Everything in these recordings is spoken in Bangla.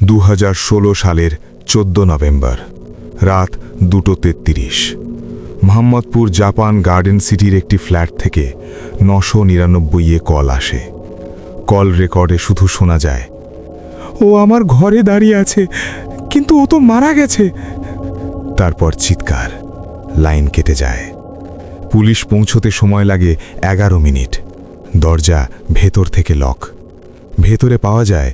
2016 সালের 14 নভেম্বর রাত 2:33 মোহাম্মদপুর জাপান গার্ডেন সিটির একটি ফ্ল্যাট থেকে 999-এ কল আসে। কল রেকর্ডে শুধু শোনা যায়, ও আমার ঘরে দাঁড়িয়ে আছে, কিন্তু ও তো মারা গেছে। তারপর চিৎকার, লাইন কেটে যায়। পুলিশ পৌঁছতে সময় লাগে 11 মিনিট। দরজা ভেতর থেকে লক। ভেতরে পাওয়া যায়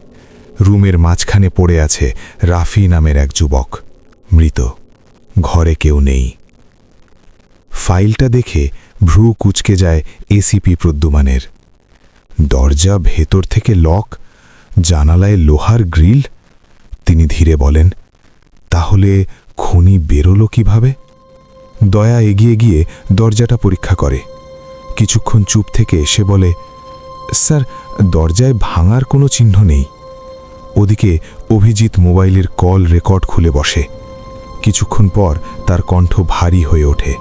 রুমের মাঝখানে পড়ে আছে রাফি নামের এক যুবক, মৃত। ঘরে কেউ নেই। ফাইলটা দেখে ভ্রু কুঁচকে যায় এসিপি প্রদ্যুমানের। দরজা ভেতর থেকে লক, জানালায় লোহার গ্রিল। তিনি ধীরে বলেন, তাহলে খুনি বেরোলো কিভাবে? দয়া এগিয়ে গিয়ে দরজাটা পরীক্ষা করে। কিছুক্ষণ চুপ থেকে সে বলে, স্যার, দরজায় ভাঙার কোনো চিহ্ন নেই। ওদিকে অভিজিৎ মোবাইলের কল রেকর্ড খুলে বসে। কিছুক্ষণ পর তার কণ্ঠ ভারী হয়ে ওঠে,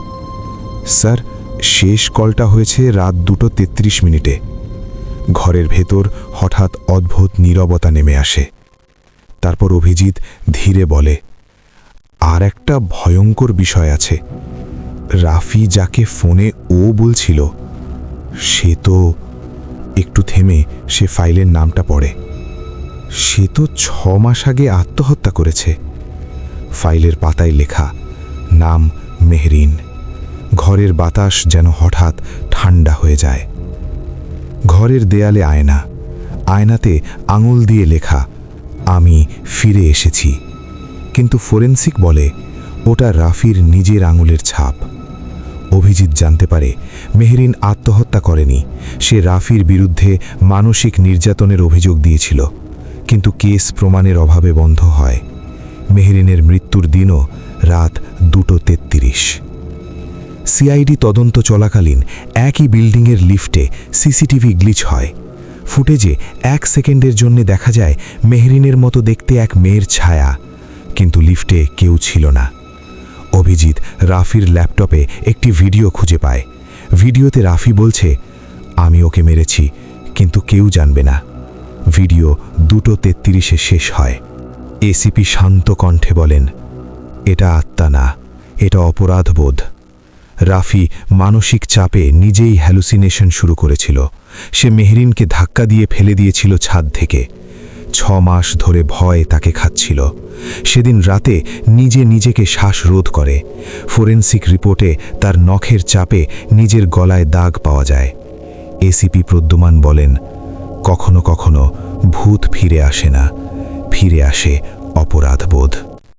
স্যার, শেষ কলটা হয়েছে রাত 2:33 ঘরের ভেতর হঠাৎ অদ্ভুত নীরবতা নেমে আসে। তারপর অভিজিৎ ধীরে বলে, আর একটা ভয়ঙ্কর বিষয় আছে। রাফি যাকে ফোনে ও বলছিল, সে তো... একটু থেমে সে ফাইলের নামটা পড়ে। সে তো 6 মাস আগে আত্মহত্যা করেছে। ফাইলের পাতায় লেখা, নাম মেহরিন। ঘরের বাতাস যেন হঠাৎ ঠান্ডা হয়ে যায়। ঘরের দেয়ালে আয়না, আয়নাতে আঙুল দিয়ে লেখা, আমি ফিরে এসেছি। কিন্তু ফরেনসিক বলে ওটা রাফির নিজের আঙুলের ছাপ। অভিজিৎ জানতে পারে মেহরিন আত্মহত্যা করেনি, সে রাফির বিরুদ্ধে মানসিক নির্যাতনের অভিযোগ দিয়েছিল। কিন্তু কেস প্রমাণের অভাবে বন্ধ হয়। মেহরিনের মৃত্যুর দিনও রাত 2:33। সিআইডি তদন্ত চলাকালীন একই বিল্ডিংয়ের লিফটে সিসিটিভি গ্লিচ হয়। ফুটেজে 1 সেকেন্ডের জন্য দেখা যায় মেহরিনের মতো দেখতে এক মেয়ের ছায়া, কিন্তু লিফটে কেউ ছিল না। অভিজিৎ রাফির ল্যাপটপে একটি ভিডিও খুঁজে পায়। ভিডিওতে রাফি বলছে, আমি ওকে মেরেছি, কিন্তু কেউ জানবে না। ভিডিও 2:33 শেষ হয়। এসিপি শান্ত কণ্ঠে বলেন, এটা আত্মা না, এটা অপরাধবোধ। রাফি মানসিক চাপে নিজেই হ্যালুসিনেশন শুরু করেছিল। সে মেহরিনকে ধাক্কা দিয়ে ফেলে দিয়েছিল ছাদ থেকে। 6 মাস ধরে ভয় তাকে খাচ্ছিল। সেদিন রাতে নিজেকে শ্বাসরোধ করে। ফরেনসিক রিপোর্টে তার নখের চাপে নিজের গলায় দাগ পাওয়া যায়। এসিপি প্রদ্যুমান বলেন, কখনো কখনো ভূত ফিরে আসে না, ফিরে আসে অপরাধ।